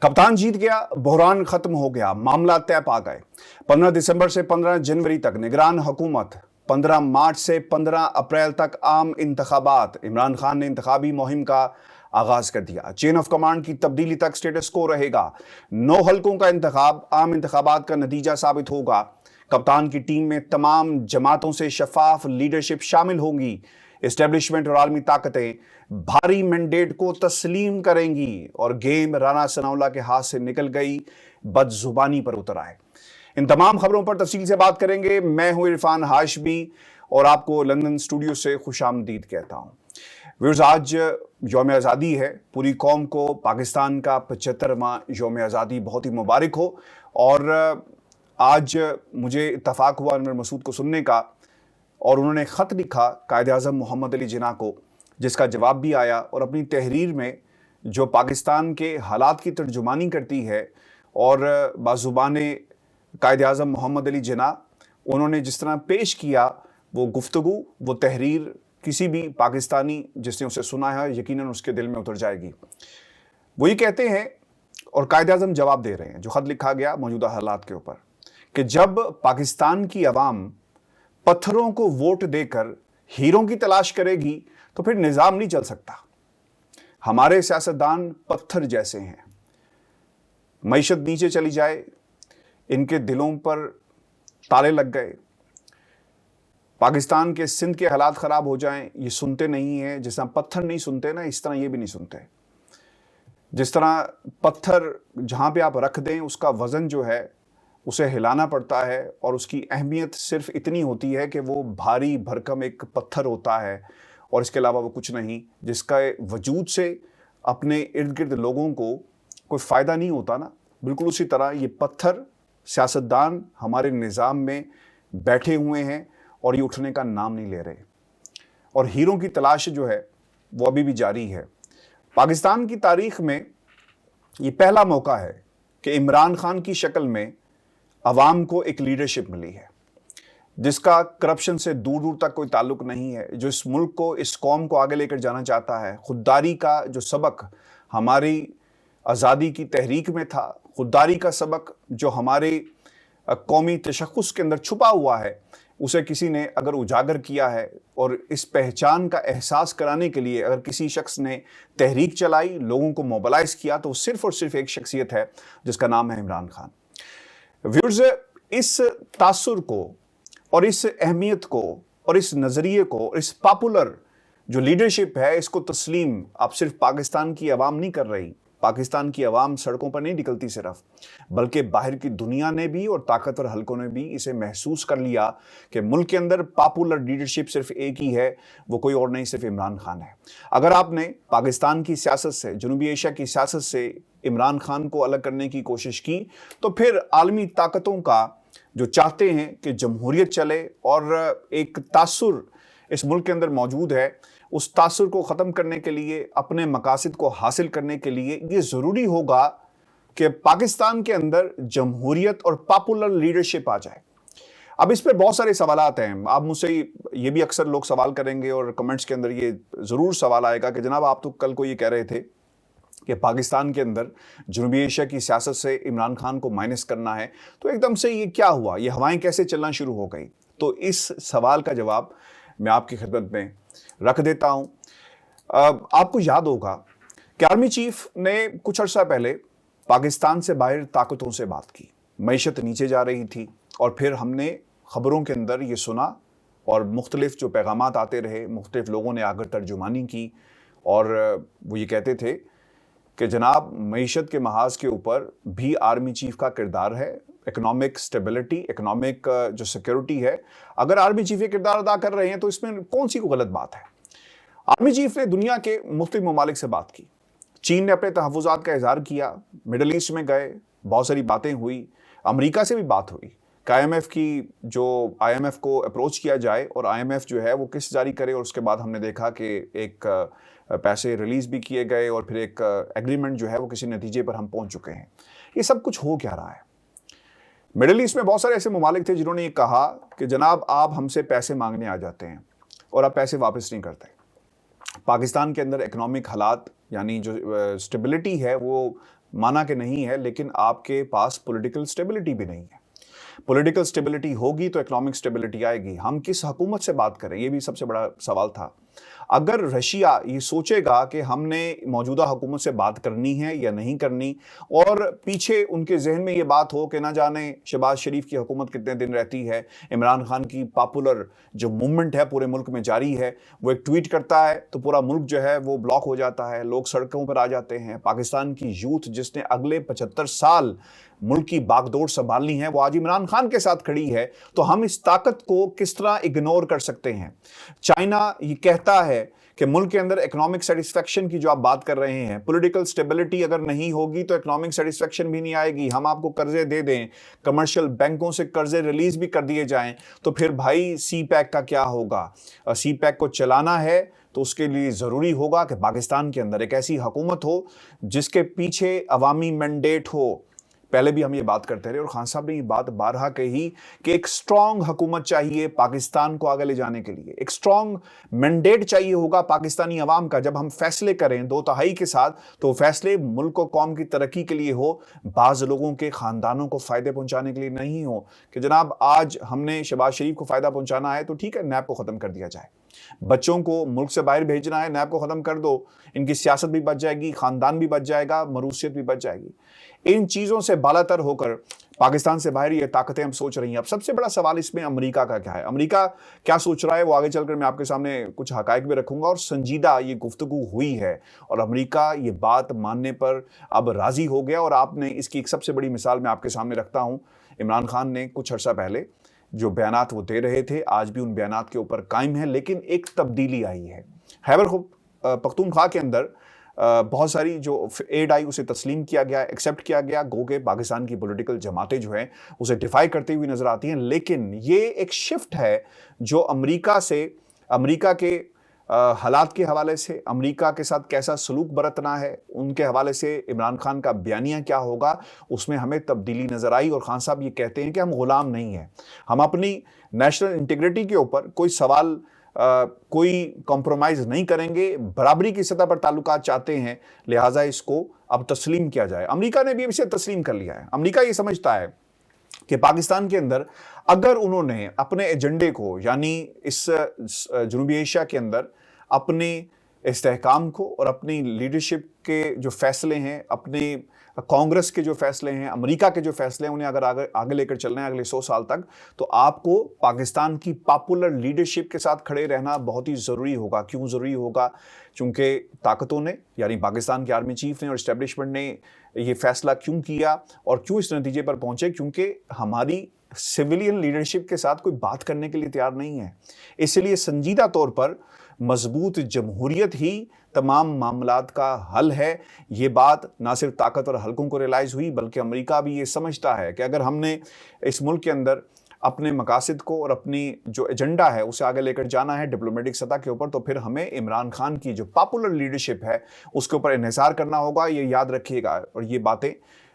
कप्तान जीत गया, बहरान खत्म हो गया, मामला तय पा गए। 15 दिसंबर से 15 जनवरी तक निगरान हुकूमत, 15 मार्च से 15 अप्रैल तक आम इंतखाबात। इमरान खान ने इंतखाबी मुहिम का आगाज कर दिया। चेन ऑफ कमांड की तब्दीली तक स्टेटस को रहेगा। 9 हलकों का इंतखाब आम इंतखाबात का नतीजा साबित होगा। कप्तान की टीम में तमाम जमातों से शफाफ लीडरशिप शामिल होंगी। एस्टेब्लिशमेंट और आलमी ताकतें भारी मैंडेट को तस्लीम करेंगी और गेम राना सनाउल्लाह के हाथ से निकल गई, बदजुबानी पर उतर आए। इन तमाम खबरों पर तफसील से बात करेंगे। मैं हूं इरफान हाशमी और आपको लंदन स्टूडियो से खुशामदीद कहता हूं। व्यूअर्स, आज यौम आज़ादी है। पूरी कौम को पाकिस्तान का 75वां यौम आज़ादी बहुत ही मुबारक हो। और आज मुझे इत्तफाक हुआ अनवर मसूद को सुनने का, और उन्होंने ख़त लिखा कायद-ए-आज़म मोहम्मद अली जिन्ना को, जिसका जवाब भी आया। और अपनी तहरीर में जो पाकिस्तान के हालात की तर्जुमानी करती है और बाज़ुबाने कायद-ए-आज़म मोहम्मद अली जिन्ना उन्होंने जिस तरह पेश किया, वो गुफ्तगू, वो तहरीर किसी भी पाकिस्तानी जिसने उसे सुना है यकीनन उसके दिल में उतर जाएगी। वो ये कहते हैं और कायद-ए-आज़म जवाब दे रहे हैं जो ख़त लिखा गया मौजूदा हालात के ऊपर, कि जब पाकिस्तान की अवाम पत्थरों को वोट देकर हीरों की तलाश करेगी तो फिर निज़ाम नहीं चल सकता। हमारे सियासतदान पत्थर जैसे हैं। मईशत नीचे चली जाए, इनके दिलों पर ताले लग गए। पाकिस्तान के सिंध के हालात ख़राब हो जाएं, ये सुनते नहीं हैं। जिस तरह पत्थर नहीं सुनते ना, इस तरह ये भी नहीं सुनते। जिस तरह पत्थर जहाँ पे आप रख दें, उसका वज़न जो है उसे हिलाना पड़ता है, और उसकी अहमियत सिर्फ इतनी होती है कि वो भारी भरकम एक पत्थर होता है और इसके अलावा वो कुछ नहीं, जिसका वजूद से अपने इर्द गिर्द लोगों को कोई फ़ायदा नहीं होता ना। बिल्कुल उसी तरह ये पत्थर सियासतदान हमारे निज़ाम में बैठे हुए हैं और ये उठने का नाम नहीं ले रहे, और हीरों की तलाश जो है वो अभी भी जारी है। पाकिस्तान की तारीख़ में ये पहला मौका है कि इमरान खान की शक्ल में अवाम को एक लीडरशिप मिली है जिसका करप्शन से दूर दूर तक कोई ताल्लुक नहीं है, जो इस मुल्क को, इस कौम को आगे लेकर जाना चाहता है। खुददारी का जो सबक हमारी आज़ादी की तहरीक में था, खुददारी का सबक जो हमारे कौमी तशख़्ख़ुस के अंदर छुपा हुआ है, उसे किसी ने अगर उजागर किया है और इस पहचान का एहसास कराने के लिए अगर किसी शख्स ने तहरीक चलाई, लोगों को मोबलाइज़ किया, तो सिर्फ़ और सिर्फ एक शख्सियत है जिसका नाम है इमरान खान। व्यूअर्स, इस तासुर को और इस अहमियत को और इस नज़रिए को और इस पॉपुलर जो लीडरशिप है, इसको तस्लीम अब सिर्फ पाकिस्तान की आवाम नहीं कर रही। पाकिस्तान की आवाम सड़कों पर नहीं निकलती सिर्फ, बल्कि बाहर की दुनिया ने भी और ताकतवर हलकों ने भी इसे महसूस कर लिया कि मुल्क के अंदर पॉपुलर लीडरशिप सिर्फ एक ही है, वो कोई और नहीं, सिर्फ इमरान खान है। अगर आपने पाकिस्तान की सियासत से, जनूबी एशिया की सियासत से इमरान खान को अलग करने की कोशिश की, तो फिर आलमी ताकतों का जो चाहते हैं कि जमहूरियत चले और एक तासुर इस मुल्क के अंदर मौजूद है, उस तासुर को ख़त्म करने के लिए, अपने मकासद को हासिल करने के लिए ये ज़रूरी होगा कि पाकिस्तान के अंदर जमहूरियत और पॉपुलर लीडरशिप आ जाए। अब इस पर बहुत सारे सवालात हैं। आप मुझसे ये भी अक्सर लोग सवाल करेंगे और कमेंट्स के अंदर ये ज़रूर सवाल आएगा कि जनाब, आप तो कल को ये कह रहे थे कि पाकिस्तान के अंदर जनूबी एशिया की सियासत से इमरान खान को माइनस करना है, तो एकदम से ये क्या हुआ, ये हवाएं कैसे चलना शुरू हो गई? तो इस सवाल का जवाब मैं आपकी खिदमत में रख देता हूं। आपको याद होगा कि आर्मी चीफ ने कुछ अर्सा पहले पाकिस्तान से बाहर ताकतों से बात की। मईशत नीचे जा रही थी और फिर हमने खबरों के अंदर ये सुना और मुख्तलिफ जो पैगामात आते रहे, मुख्तलिफ लोगों ने आकर तर्जुमानी की, और वो ये कहते थे कि जनाब, मईशत के महाज के ऊपर भी आर्मी चीफ का किरदार है। इकोनॉमिक स्टेबिलिटी, इकोनॉमिक जो सिक्योरिटी है, अगर आर्मी चीफ ये किरदार अदा कर रहे हैं तो इसमें कौन सी कोई गलत बात है? आर्मी चीफ ने दुनिया के मुख्तलिफ ममालिक से बात की। चीन ने अपने तहफ़्फ़ुज़ात का इज़हार किया, मिडल ईस्ट में गए, बहुत सारी बातें हुई, अमेरिका से भी बात हुई कि IMF की जो IMF को अप्रोच किया जाए और IMF जो है वो किस्त जारी करे, और उसके बाद हमने देखा कि एक पैसे रिलीज़ भी किए गए और फिर एक एग्रीमेंट जो है वो किसी नतीजे पर हम पहुंच चुके हैं। ये सब कुछ हो क्या रहा है? मिडल ईस्ट में बहुत सारे ऐसे ममालिक थे जिन्होंने ये कहा कि जनाब, आप हमसे पैसे मांगने आ जाते हैं और आप पैसे वापस नहीं करते। पाकिस्तान के अंदर इकोनॉमिक हालात, यानी जो स्टेबिलिटी है, वो माना कि नहीं है, लेकिन आपके पास पॉलिटिकल स्टेबिलिटी भी नहीं है। पॉलिटिकल स्टेबिलिटी होगी तो इकोनॉमिक स्टेबिलिटी आएगी। हम किस हुकूमत से बात करें, ये भी सबसे बड़ा सवाल था। अगर रशिया ये सोचेगा कि हमने मौजूदा हुकूमत से बात करनी है या नहीं करनी, और पीछे उनके जहन में ये बात हो कि ना जाने शहबाज शरीफ की हुकूमत कितने दिन रहती है, इमरान खान की पॉपुलर जो मूवमेंट है पूरे मुल्क में जारी है, वो एक ट्वीट करता है तो पूरा मुल्क जो है वो ब्लॉक हो जाता है, लोग सड़कों पर आ जाते हैं। पाकिस्तान की यूथ जिसने अगले 75 साल मुल्क की बागडोर संभालनी है, वो आज इमरान खान के साथ खड़ी है। तो हम इस ताकत को किस तरह इग्नोर कर सकते हैं? चाइना ये कहता है कि मुल्क के अंदर इकोनॉमिक सेटिस्फेक्शन की जो आप बात कर रहे हैं, पॉलिटिकल स्टेबिलिटी अगर नहीं होगी तो इकोनॉमिक सेटिस्फेक्शन भी नहीं आएगी। हम आपको कर्जे दे दें, कमर्शियल बैंकों से कर्जे रिलीज भी कर दिए जाएं, तो फिर भाई सी पैक का क्या होगा? सी पैक को चलाना है तो उसके लिए ज़रूरी होगा कि पाकिस्तान के अंदर एक ऐसी हुकूमत हो जिसके पीछे अवामी मैंडेट हो। पहले भी हम ये बात करते रहे और खान साहब ने ये बात बारहा कही कि एक स्ट्रांग हुकूमत चाहिए पाकिस्तान को आगे ले जाने के लिए, एक स्ट्रांग मैंडेट चाहिए होगा पाकिस्तानी अवाम का। जब हम फैसले करें 2/3 के साथ, तो फैसले मुल्क और कौम की तरक्की के लिए हो, बाज़ लोगों के ख़ानदानों को फ़ायदे पहुँचाने के लिए नहीं हो कि जनाब आज हमने शहबाज शरीफ को फ़ायदा पहुँचाना है तो ठीक है, नैब को ख़त्म कर दिया जाए। बच्चों को मुल्क से बाहर भेजना है, नैब को ख़त्म कर दो, इनकी सियासत भी बच जाएगी, ख़ानदान भी बच जाएगा, मरूसियत भी बच जाएगी। इन चीज़ों से बालातर होकर पाकिस्तान से बाहर ये ताकतें हम सोच रही हैं। अब सबसे बड़ा सवाल इसमें अमेरिका का क्या है, अमेरिका क्या सोच रहा है, वो आगे चलकर मैं आपके सामने कुछ हकायक भी रखूंगा। और संजीदा ये गुफ्तगू हुई है और अमेरिका ये बात मानने पर अब राज़ी हो गया। और आपने इसकी एक सबसे बड़ी मिसाल मैं आपके सामने रखता हूँ। इमरान खान ने कुछ अर्सा पहले जो बयानात वो दे रहे थे, आज भी उन बयानात के ऊपर कायम है, लेकिन एक तब्दीली आई है। खैबर पख्तूनख्वा के अंदर बहुत सारी जो एड आई उसे तस्लीम किया गया, एक्सेप्ट किया गया, गो के पाकिस्तान की पॉलिटिकल जमातें जो हैं उसे डिफाई करती हुई नजर आती हैं। लेकिन ये एक शिफ्ट है जो अमेरिका के हालात के हवाले से, अमेरिका के साथ कैसा सलूक बरतना है उनके हवाले से, इमरान खान का बयानिया क्या होगा, उसमें हमें तब्दीली नज़र आई। और खान साहब ये कहते हैं कि हम गुलाम नहीं हैं, हम अपनी नेशनल इंटीग्रिटी के ऊपर कोई सवाल कोई कॉम्प्रोमाइज़ नहीं करेंगे, बराबरी की सतह पर ताल्लुकात चाहते हैं, लिहाजा इसको अब तस्लीम किया जाए। अमेरिका ने भी इसे तस्लीम कर लिया है। अमेरिका ये समझता है कि पाकिस्तान के अंदर अगर उन्होंने अपने एजेंडे को, यानी इस जनूबी एशिया के अंदर अपने इस्तेहकाम को और अपनी लीडरशिप के जो फैसले हैं, अपने कांग्रेस के जो फैसले हैं, अमेरिका के जो फैसले हैं, उन्हें अगर आगे लेकर चलना है अगले 100 साल तक, तो आपको पाकिस्तान की पॉपुलर लीडरशिप के साथ खड़े रहना बहुत ही ज़रूरी होगा। क्यों ज़रूरी होगा? क्योंकि ताकतों ने, यानी पाकिस्तान के आर्मी चीफ ने और इस्टेब्लिशमेंट ने ये फैसला क्यों किया और क्यों इस नतीजे पर पहुंचे? क्योंकि हमारी सिविलियन लीडरशिप के साथ कोई बात करने के लिए तैयार नहीं है। इसलिए संजीदा तौर पर मजबूत जमहूरियत ही तमाम मामलात का हल है। ये बात ना सिर्फ ताकतवर हलकों को रियलाइज़ हुई, बल्कि अमेरिका भी ये समझता है कि अगर हमने इस मुल्क के अंदर अपने मकासद को और अपनी जो एजेंडा है उसे आगे लेकर जाना है डिप्लोमेटिक सतह के ऊपर, तो फिर हमें इमरान खान की जो पॉपुलर लीडरशिप है उसके ऊपर इन्हिसार करना होगा। ये याद रखिएगा। और ये बातें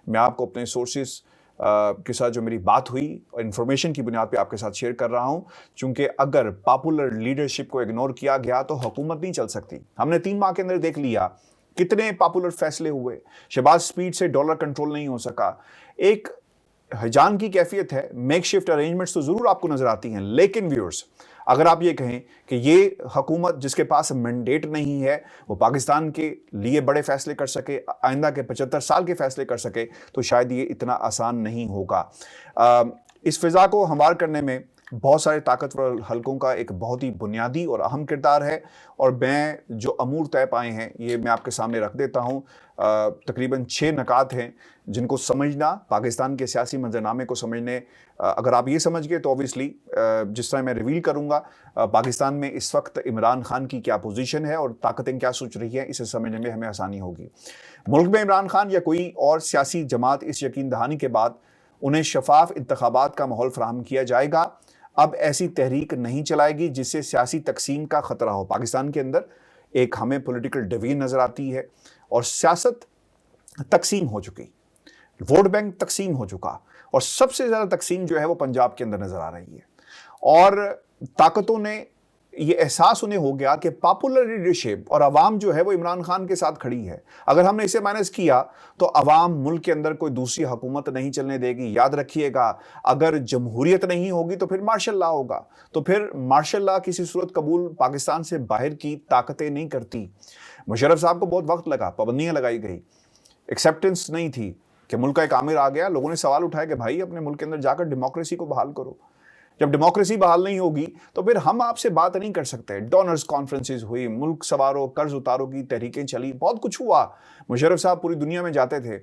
मैं आपको अपने सोर्सेज के साथ जो मेरी बात हुई और इन्फॉर्मेशन की बुनियाद पे आपके साथ शेयर कर रहा हूं, क्योंकि अगर पॉपुलर लीडरशिप को इग्नोर किया गया तो हुकूमत नहीं चल सकती। हमने 3 माह के अंदर देख लिया कितने पॉपुलर फैसले हुए। शहबाज स्पीड से डॉलर कंट्रोल नहीं हो सका। एक हिजान की कैफियत है, मेक शिफ्ट अरेंजमेंट्स तो ज़रूर आपको नज़र आती हैं, लेकिन व्यूअर्स अगर आप ये कहें कि ये हुकूमत जिसके पास मैंडेट नहीं है वो पाकिस्तान के लिए बड़े फैसले कर सके, आइंदा के 75 साल के फैसले कर सके, तो शायद ये इतना आसान नहीं होगा। इस फिज़ा को हमवार करने में बहुत सारे ताकतवर हलकों का एक बहुत ही बुनियादी और अहम किरदार है। और मैं जो अमूर तय पाए हैं ये मैं आपके सामने रख देता हूँ। तकरीबन 6 नकात हैं जिनको समझना, पाकिस्तान के सियासी मंजरनामे को समझने, अगर आप ये समझ गए तो ऑब्वियसली जिस तरह मैं रिवील करूँगा पाकिस्तान में इस वक्त इमरान खान की क्या पोजीशन है और ताकतें क्या सोच रही हैं, इसे समझने में हमें आसानी होगी। मुल्क में इमरान खान या कोई और सियासी जमात इस यकीन दहानी के बाद उन्हें शफाफ इंतखाबात का माहौल फराहम किया जाएगा, अब ऐसी तहरीक नहीं चलाएगी जिससे सियासी तकसीम का ख़तरा हो। पाकिस्तान के अंदर एक हमें पॉलिटिकल डिवीजन नज़र आती है और सियासत तकसीम हो चुकी, वोट बैंक तकसीम हो चुका, और सबसे ज़्यादा तकसीम जो है वो पंजाब के अंदर नज़र आ रही है। और ताकतों ने یہ احساس انہیں ہو گیا کہ پاپولر لیڈرشپ اور عوام جو ہے وہ عمران خان کے ساتھ کھڑی ہے. اگر ہم نے اسے مائنس کیا تو عوام ملک کے اندر کوئی دوسری حکومت نہیں چلنے دے گی. یاد رکھیے گا اگر جمہوریت نہیں ہوگی تو پھر مارشل لا ہوگا. تو پھر مارشل لا کسی صورت قبول پاکستان سے باہر کی طاقتیں نہیں کرتی. مشرف صاحب کو بہت وقت لگا, پابندیاں لگائی گئی, ایکسیپٹنس نہیں تھی کہ ملک کا ایک آمر آ گیا. لوگوں نے سوال اٹھایا کہ بھائی اپنے ملک کے اندر جا کر ڈیموکریسی کو بحال کرو. جب ڈیموکریسی بحال نہیں ہوگی تو پھر ہم آپ سے بات نہیں کر سکتے. ڈونرز کانفرنسز ہوئی, ملک سوارو, قرض اتارو کی تحریکیں چلی, بہت کچھ ہوا. مشرف صاحب پوری دنیا میں جاتے تھے.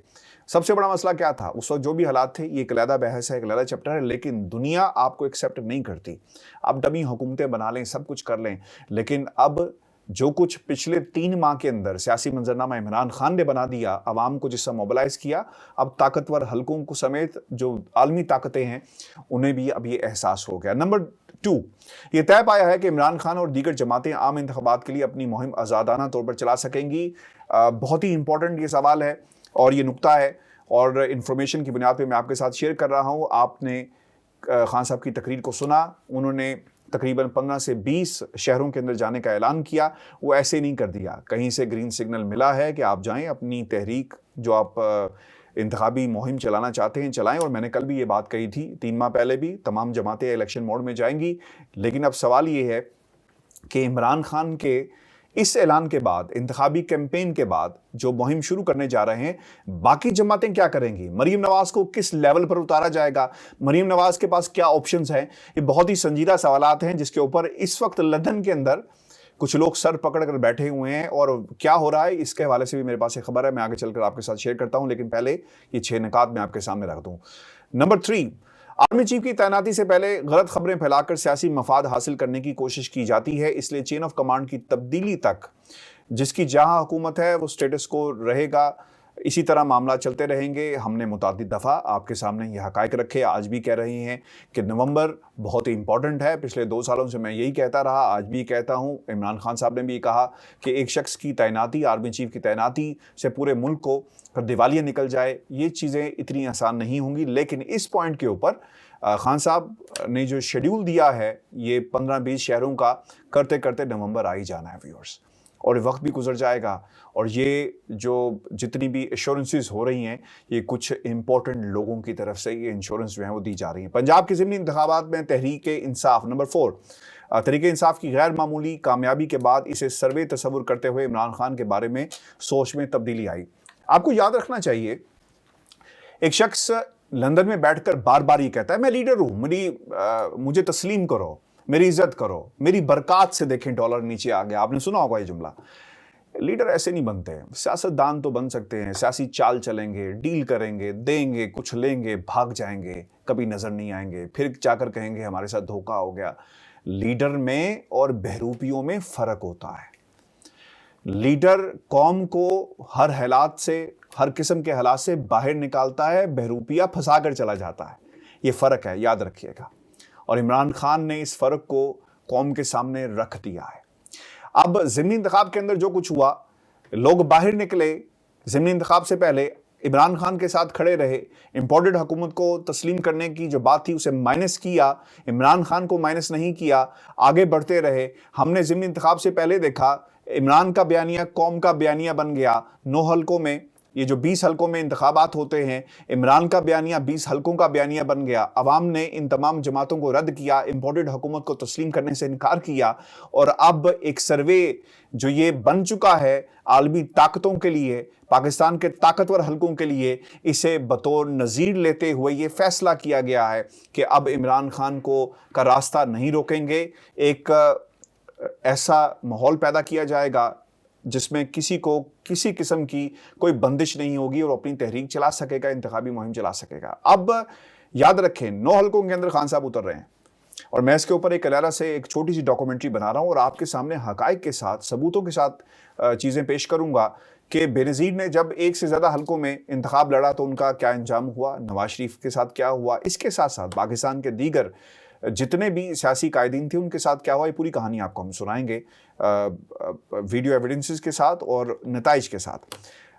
سب سے بڑا مسئلہ کیا تھا اس وقت؟ جو بھی حالات تھے, یہ ایک علیحدہ بحث ہے, ایک علیحدہ چیپٹر ہے, لیکن دنیا آپ کو ایکسیپٹ نہیں کرتی. آپ ڈمی حکومتیں بنا لیں, سب کچھ کر لیں, لیکن اب جو کچھ پچھلے 3 ماہ کے اندر سیاسی منظرنامہ عمران خان نے بنا دیا, عوام کو جس سے موبلائز کیا, اب طاقتور حلقوں کو سمیت جو عالمی طاقتیں ہیں انہیں بھی اب یہ احساس ہو گیا. نمبر 2, یہ طے پایا ہے کہ عمران خان اور دیگر جماعتیں عام انتخابات کے لیے اپنی مہم آزادانہ طور پر چلا سکیں گی. بہت ہی امپورٹنٹ یہ سوال ہے اور یہ نقطہ ہے, اور انفارمیشن کی بنیاد پہ میں آپ کے ساتھ شیئر کر رہا ہوں. آپ نے خان صاحب کی تقریر کو سنا, انہوں نے تقریباً 15 سے 20 شہروں کے اندر جانے کا اعلان کیا. وہ ایسے نہیں کر دیا, کہیں سے گرین سگنل ملا ہے کہ آپ جائیں, اپنی تحریک جو آپ انتخابی مہم چلانا چاہتے ہیں چلائیں. اور میں نے کل بھی یہ بات کہی تھی, 3 ماہ پہلے بھی, تمام جماعتیں الیکشن موڈ میں جائیں گی. لیکن اب سوال یہ ہے کہ عمران خان کے اس اعلان کے بعد, انتخابی کیمپین کے بعد جو مہم شروع کرنے جا رہے ہیں, باقی جماعتیں کیا کریں گی؟ مریم نواز کو کس لیول پر اتارا جائے گا؟ مریم نواز کے پاس کیا آپشنز ہیں؟ یہ بہت ہی سنجیدہ سوالات ہیں جس کے اوپر اس وقت لندن کے اندر کچھ لوگ سر پکڑ کر بیٹھے ہوئے ہیں, اور کیا ہو رہا ہے اس کے حوالے سے بھی میرے پاس ایک خبر ہے, میں آگے چل کر آپ کے ساتھ شیئر کرتا ہوں. لیکن پہلے یہ 6 نکات میں آپ کے سامنے رکھ دوں. نمبر 3, آرمی چیف کی تعیناتی سے پہلے غلط خبریں پھیلا کر سیاسی مفاد حاصل کرنے کی کوشش کی جاتی ہے, اس لیے چین آف کمانڈ کی تبدیلی تک جس کی جہاں حکومت ہے وہ سٹیٹس کو رہے گا. اسی طرح معاملات چلتے رہیں گے. ہم نے متعدد دفعہ آپ کے سامنے یہ حقائق رکھے, آج بھی کہہ رہے ہیں کہ نومبر بہت ہی امپورٹنٹ ہے. پچھلے 2 سالوں سے میں یہی کہتا رہا, آج بھی کہتا ہوں. عمران خان صاحب نے بھی کہا کہ ایک شخص کی تعیناتی, آرمی چیف کی تعیناتی سے پورے ملک کو دیوالیہ نکل جائے, یہ چیزیں اتنی آسان نہیں ہوں گی. لیکن اس پوائنٹ کے اوپر خان صاحب نے جو شیڈیول دیا ہے یہ 15-20 شہروں کا, کرتے کرتے نومبر آ ہی جانا ہے ویورز, اور وقت بھی گزر جائے گا. اور یہ جو جتنی بھی ایشورنسز ہو رہی ہیں یہ کچھ امپورٹنٹ لوگوں کی طرف سے یہ انشورنس جو ہیں وہ دی جا رہی ہیں. پنجاب کے ضمنی انتخابات میں تحریک انصاف. نمبر 4, تحریک انصاف کی غیر معمولی کامیابی کے بعد اسے سروے تصور کرتے ہوئے عمران خان کے بارے میں سوچ میں تبدیلی آئی. آپ کو یاد رکھنا چاہیے, ایک شخص لندن میں بیٹھ کر بار بار یہ کہتا ہے میں لیڈر ہوں, مجھے تسلیم کرو, میری عزت کرو, میری برکات سے دیکھیں ڈالر نیچے آ گیا. آپ نے سنا ہوگا یہ جملہ. لیڈر ایسے نہیں بنتے. سیاست دان تو بن سکتے ہیں, سیاسی چال چلیں گے, ڈیل کریں گے, دیں گے, کچھ لیں گے, بھاگ جائیں گے, کبھی نظر نہیں آئیں گے, پھر جا کر کہیں گے ہمارے ساتھ دھوکہ ہو گیا. لیڈر میں اور بہروپیوں میں فرق ہوتا ہے. لیڈر قوم کو ہر حالات سے, ہر قسم کے حالات سے باہر نکالتا ہے, بہروپیہ پھنسا کر چلا جاتا ہے. یہ فرق ہے, یاد رکھیے گا. اور عمران خان نے اس فرق کو قوم کے سامنے رکھ دیا ہے. اب ضمنی انتخاب کے اندر جو کچھ ہوا, لوگ باہر نکلے, ضمنی انتخاب سے پہلے عمران خان کے ساتھ کھڑے رہے, امپورٹڈ حکومت کو تسلیم کرنے کی جو بات تھی اسے مائنس کیا, عمران خان کو مائنس نہیں کیا, آگے بڑھتے رہے. ہم نے ضمنی انتخاب سے پہلے دیکھا عمران کا بیانیہ قوم کا بیانیہ بن گیا. 9 حلقوں میں, یہ جو 20 حلقوں میں انتخابات ہوتے ہیں, عمران کا بیانیہ 20 حلقوں کا بیانیہ بن گیا. عوام نے ان تمام جماعتوں کو رد کیا, امپورٹڈ حکومت کو تسلیم کرنے سے انکار کیا. اور اب ایک سروے جو یہ بن چکا ہے عالمی طاقتوں کے لیے, پاکستان کے طاقتور حلقوں کے لیے, اسے بطور نظیر لیتے ہوئے یہ فیصلہ کیا گیا ہے کہ اب عمران خان کا راستہ نہیں روکیں گے. ایک ایسا ماحول پیدا کیا جائے گا جس میں کسی کو کسی قسم کی کوئی بندش نہیں ہوگی اور اپنی تحریک چلا سکے گا, انتخابی مہم چلا سکے گا. اب یاد رکھیں 9 حلقوں کے اندر خان صاحب اتر رہے ہیں, اور میں اس کے اوپر ایک علیحدہ سے ایک چھوٹی سی ڈاکومنٹری بنا رہا ہوں, اور آپ کے سامنے حقائق کے ساتھ, ثبوتوں کے ساتھ چیزیں پیش کروں گا کہ بینظیر نے جب 1 سے زیادہ حلقوں میں انتخاب لڑا تو ان کا کیا انجام ہوا, نواز شریف کے ساتھ کیا ہوا, اس کے ساتھ ساتھ پاکستان کے دیگر جتنے بھی سیاسی قائدین تھے ان کے ساتھ کیا ہوا. یہ پوری کہانی آپ کو ہم سنائیں گے ویڈیو ایویڈنسز کے ساتھ اور نتائج کے ساتھ.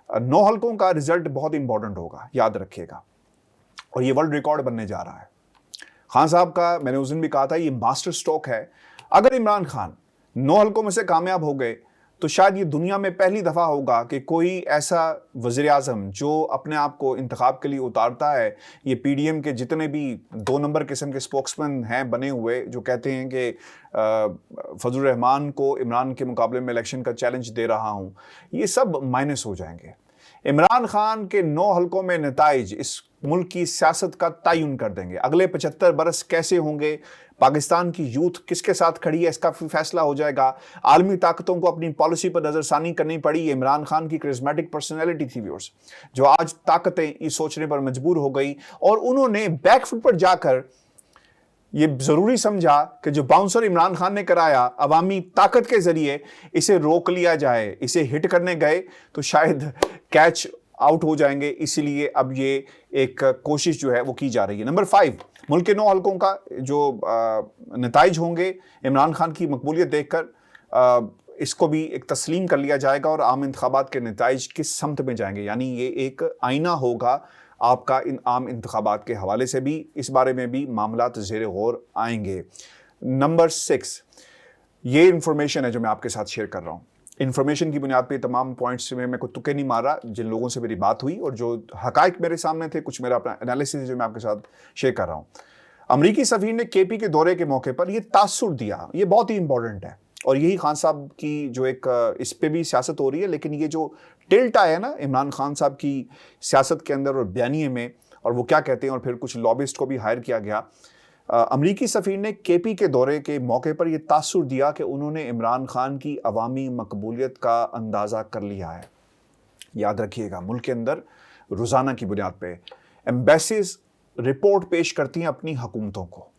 9 حلقوں کا رزلٹ بہت امپورٹنٹ ہوگا, یاد رکھیے گا, اور یہ ورلڈ ریکارڈ بننے جا رہا ہے. خان صاحب کا میں نے اس دن بھی کہا تھا یہ ماسٹر سٹروک ہے. اگر عمران خان 9 हल्कों में से कामयाब हो गए तो शायद ये दुनिया में पहली दफ़ा होगा कि कोई ऐसा वज़ीर आज़म जो अपने आप को इंतखाब के लिए उतारता है, ये पीडीएम के जितने भी 2 नंबर किस्म के स्पोक्समैन हैं बने हुए, जो कहते हैं कि फजलुर रहमान को इमरान के मुकाबले में इलेक्शन का चैलेंज दे रहा हूँ, ये सब माइनस हो जाएंगे। इमरान खान के 9 हल्कों में नताइज इस मुल्क की सियासत का तयन कर देंगे। अगले 75 बरस कैसे होंगे, पाकिस्तान की यूथ किसके साथ खड़ी है, इसका फैसला हो जाएगा। आलमी ताकतों को अपनी पॉलिसी पर नजरसानी करनी पड़ी। इमरान खान की करिश्मेटिक पर्सनैलिटी थी व्यूअर्स, जो आज ताकतें ये सोचने पर मजबूर हो गई और उन्होंने बैकफुट पर जाकर ये जरूरी समझा कि जो बाउंसर इमरान खान ने कराया अवामी ताकत के जरिए इसे रोक लिया जाए। इसे हिट करने गए तो शायद कैच आउट हो जाएंगे, इसीलिए अब ये एक कोशिश जो है वो की जा रही है। नंबर 5, मुल्क के 9 हल्कों का जो नताइज होंगे इमरान खान की मकबूलियत देखकर इसको भी एक तस्लीम कर लिया जाएगा और आम इंतखाबात के नताइज किस समत में जाएंगे, यानी ये एक आईना होगा आपका इन आम इंतखाबात के हवाले से भी। इस बारे में भी मामलात ज़ेर गौर आएंगे। नंबर 6, ये इंफॉर्मेशन है जो मैं आपके साथ शेयर कर रहा हूँ। इन्फॉर्मेशन की बुनियाद पे तमाम पॉइंट्स में मैं कोई तुक्के नहीं मारा, जिन लोगों से मेरी बात हुई और जो हकाइक मेरे सामने थे, कुछ मेरा अपना एनालिसिस है जो मैं आपके साथ शेयर कर रहा हूँ। अमरीकी सफ़ीर ने केपी के दौरे के मौके पर यह तासुर दिया, ये बहुत ही इंपॉर्टेंट है और यही खान साहब की जो एक इस पे भी सियासत हो रही है, लेकिन ये जो टिल्ट आया ना इमरान खान साहब की सियासत के अंदर और बयानिए में, और वो क्या कहते हैं, और फिर कुछ लॉबिस्ट को भी हायर किया गया। अमरीकी सफ़ीर ने केपी के दौरे के मौके पर यह तासुर दिया कि उन्होंने इमरान खान की अवामी मकबूलियत का अंदाज़ा कर लिया है। याद रखिएगा, मुल्क के अंदर रोज़ाना की बुनियाद पे एम्बेसीज रिपोर्ट पेश करती हैं अपनी हुकूमतों को।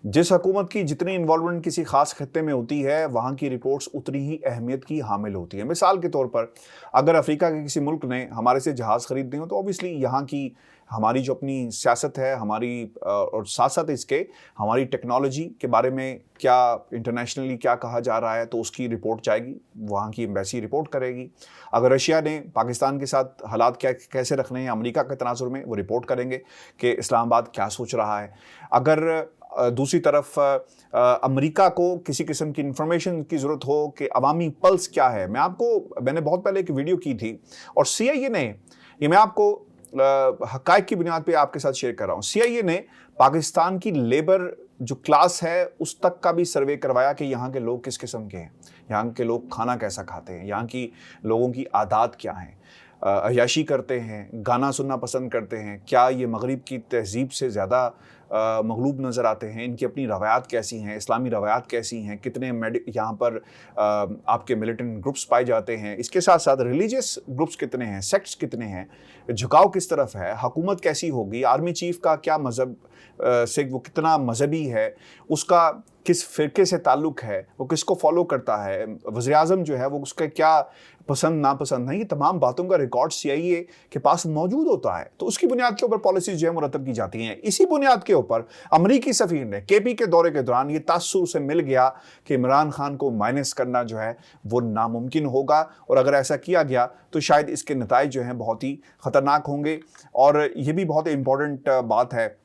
जिस हुकूमत की जितनी इन्वॉल्वमेंट किसी खास खत्ते में होती है, वहाँ की रिपोर्ट्स उतनी ही अहमियत की हामिल होती है। मिसाल के तौर पर अगर अफ्रीका के किसी मुल्क ने हमारे से जहाज़ ख़रीदने हो तो ऑब्वियसली यहाँ की हमारी जो अपनी सियासत है हमारी, और साथ साथ इसके हमारी टेक्नोलॉजी के बारे में क्या इंटरनेशनली क्या कहा जा रहा है, तो उसकी रिपोर्ट जाएगी, वहाँ की एम्बेसी रिपोर्ट करेगी। अगर रशिया ने पाकिस्तान के साथ हालात क्या कैसे रखने हैं अमेरिका के तनाजुर में, वो रिपोर्ट करेंगे कि इस्लामाबाद क्या सोच रहा है। अगर दूसरी तरफ अमेरिका को किसी किस्म की इंफॉर्मेशन की ज़रूरत हो कि अवामी पल्स क्या है, मैंने बहुत पहले एक वीडियो की थी और CIA ने, ये मैं आपको हक़ाइक़ की बुनियाद पे आपके साथ शेयर कर रहा हूँ, CIA ने पाकिस्तान की लेबर जो क्लास है उस तक का भी सर्वे करवाया कि यहाँ के लोग किस किस्म के हैं, यहाँ के लोग खाना कैसा खाते हैं, यहाँ की लोगों की आदत क्या हैं, अय्याशी करते हैं, गाना सुनना पसंद करते हैं, क्या ये मगरिब की तहजीब से ज़्यादा मगलूब नज़र आते हैं, इनकी अपनी रवायात कैसी हैं, इस्लामी रवायात कैसी हैं, कितने यहाँ पर आपके मिलिटेंट ग्रुप्स पाए जाते हैं, इसके साथ साथ रिलीजियस ग्रुप्स कितने हैं, सेक्ट्स कितने हैं, झुकाव किस तरफ है, हुकूमत कैसी होगी, आर्मी चीफ का क्या मज़हब से वो कितना मजहबी है, उसका किस फ़िरके से ताल्लुक़ है, वो किसको फॉलो करता है, वज़ीर आज़म जो है वो उसका क्या पसंद नापसंद है, ये तमाम बातों का रिकॉर्ड CIA के पास मौजूद होता है। तो उसकी बुनियाद के ऊपर पॉलिसीज़ जो है मुरतब की जाती हैं। इसी बुनियाद के ऊपर अमरीकी सफ़ीर ने केपी के दौरे के दौरान ये तासुर से मिल गया कि इमरान खान को माइनस करना जो है वो नामुमकिन होगा, और अगर ऐसा किया गया तो शायद इसके नताइज जो हैं बहुत ही ख़तरनाक होंगे। और ये भी बहुत इंपॉर्टेंट बात है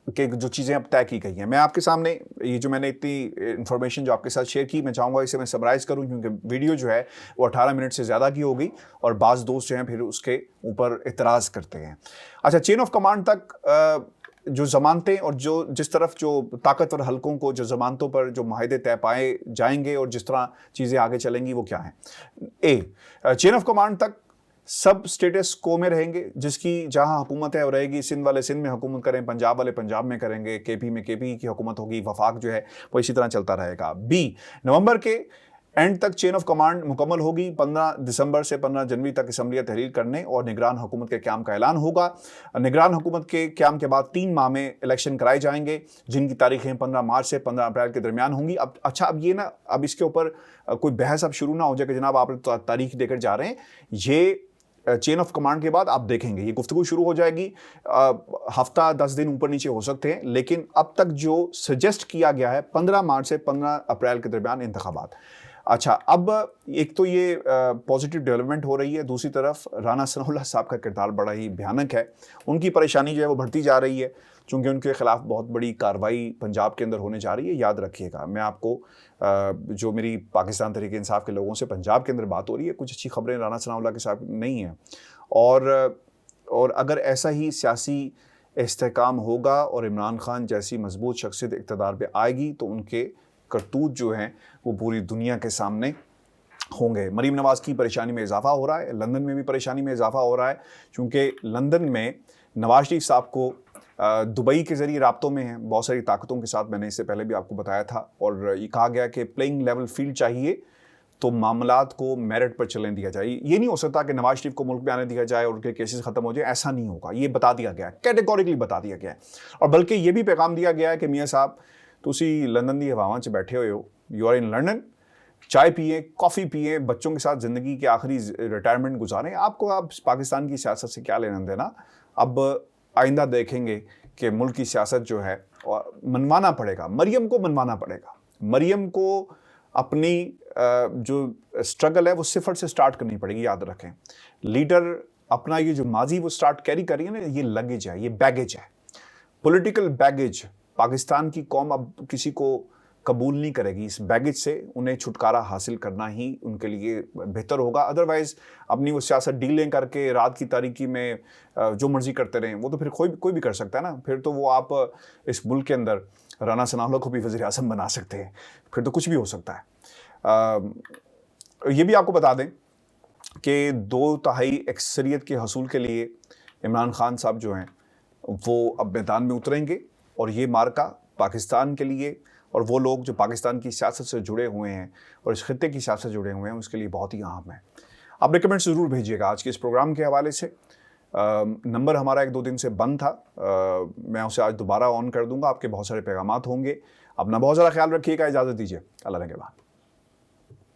कि जो चीज़ें अब तय की गई हैं, मैं आपके सामने ये जो मैंने इतनी इन्फॉर्मेशन जो आपके साथ शेयर की, मैं चाहूँगा इसे मैं समराइज़ करूँ, क्योंकि वीडियो जो है वो 18 मिनट से ज़्यादा की हो गई और बाज़ दोस्त जो हैं फिर उसके ऊपर इतराज़ करते हैं। अच्छा, चेन ऑफ कमांड तक जो ज़मानतें और जो जिस तरफ जो ताकतवर हलकों को जो ज़मानतों पर जो माहिदे तय पाए जाएंगे और जिस तरह चीज़ें आगे चलेंगी वो क्या हैं। चेन ऑफ कमांड तक सब स्टेटस को में रहेंगे, जिसकी जहां हुकूमत है वो रहेगी, सिंध वाले सिंध में हुकूमत करें, पंजाब वाले पंजाब में करेंगे, केपी में केपी की हुकूमत होगी, वफाक जो है वो इसी तरह चलता रहेगा। नवंबर के एंड तक चेन ऑफ कमांड मुकम्मल होगी। 15 दिसंबर से 15 जनवरी तक असम्बलियाँ तहरीर करने और निगरान हुकूमत के क़याम का ऐलान होगा। निगरान हुकूमत के क़याम के बाद 3 माह में इलेक्शन कराए जाएंगे, जिनकी तारीखें 15 मार्च से 15 अप्रैल के दरमियान होंगी। अब इसके ऊपर कोई बहस अब शुरू ना हो जाए कि जनाब आप तारीख देकर जा रहे हैं। ये चेन ऑफ कमांड के बाद आप देखेंगे ये गुफ्तगू शुरू हो जाएगी। हफ्ता 10 दिन ऊपर नीचे हो सकते हैं, लेकिन अब तक जो सजेस्ट किया गया है 15 मार्च से 15 अप्रैल के दरमियान इंतखाबात। اچھا، اب ایک تو یہ پازیٹیو ڈیولپمنٹ ہو رہی ہے، دوسری طرف رانا ثناءاللہ صاحب کا کردار بڑا ہی بھیانک ہے. ان کی پریشانی جو ہے وہ بڑھتی جا رہی ہے، چونکہ ان کے خلاف بہت بڑی کارروائی پنجاب کے اندر ہونے جا رہی ہے. یاد رکھیے گا، میں آپ کو جو میری پاکستان تحریک انصاف کے لوگوں سے پنجاب کے اندر بات ہو رہی ہے، کچھ اچھی خبریں رانا ثناءاللہ کے ساتھ نہیں ہیں. اور اگر ایسا ہی سیاسی استحکام ہوگا اور عمران خان جیسی مضبوط شخصیت اقتدار پہ آئے گی تو ان کے کرتوت جو ہیں وہ پوری دنیا کے سامنے ہوں گے. مریم نواز کی پریشانی میں اضافہ ہو رہا ہے، لندن میں بھی پریشانی میں اضافہ ہو رہا ہے، چونکہ لندن میں نواز شریف صاحب کو دبئی کے ذریعے رابطوں میں ہیں بہت ساری طاقتوں کے ساتھ. میں نے اس سے پہلے بھی آپ کو بتایا تھا، اور یہ کہا گیا کہ پلینگ لیول فیلڈ چاہیے تو معاملات کو میرٹ پر چلنے دیا جائے. یہ نہیں ہو سکتا کہ نواز شریف کو ملک میں آنے دیا جائے اور ان کے کیسز ختم ہو جائے، ایسا نہیں ہوگا. یہ بتا دیا گیا ہے، کیٹیگوریکلی بتا دیا گیا ہے. اور بلکہ یہ بھی پیغام دیا گیا ہے کہ میاں صاحب تسی لندن دی ہواواں 'چ بیٹھے ہوئے ہو، یو آر ان لنڈن، چائے پئیں، کافی پئیں، بچوں کے ساتھ زندگی کے آخری ریٹائرمنٹ گزاریں. آپ پاکستان کی سیاست سے کیا لینا دینا. اب آئندہ دیکھیں گے کہ ملک کی سیاست جو ہے منوانا پڑے گا، مریم کو منوانا پڑے گا. مریم کو اپنی جو اسٹرگل ہے وہ صفر سے سٹارٹ کرنی پڑے گی. یاد رکھیں، لیڈر اپنا یہ جو ماضی وہ سٹارٹ کیری کر رہی ہے نا، یہ لگیج ہے، یہ بیگیج ہے، پولیٹیکل بیگیج. پاکستان کی قوم اب کسی کو قبول نہیں کرے گی. اس بیگیج سے انہیں چھٹکارا حاصل کرنا ہی ان کے لیے بہتر ہوگا. ادروائز اپنی وہ سیاست ڈیلیں کر کے رات کی تاریکی میں جو مرضی کرتے رہیں، وہ تو پھر کوئی بھی کر سکتا ہے نا. پھر تو وہ آپ اس ملک کے اندر رانا ثناءاللہ کو بھی وزیر اعظم بنا سکتے ہیں، پھر تو کچھ بھی ہو سکتا ہے. یہ بھی آپ کو بتا دیں کہ 2/3 اکثریت کے حصول کے لیے عمران خان صاحب جو ہیں وہ اب میدان میں اتریں گے، اور یہ مارکا پاکستان کے لیے اور وہ لوگ جو پاکستان کی سیاست سے جڑے ہوئے ہیں اور اس خطے کی سیاست سے جڑے ہوئے ہیں اس کے لیے بہت ہی اہم ہے. آپ ریکمنڈ ضرور بھیجیے گا. آج کے اس پروگرام کے حوالے سے نمبر ہمارا 1-2 دن سے بند تھا، میں اسے آج دوبارہ آن کر دوں گا. آپ کے بہت سارے پیغامات ہوں گے. اپنا بہت زیادہ خیال رکھیے گا. اجازت دیجیے. اللہ نگہبان.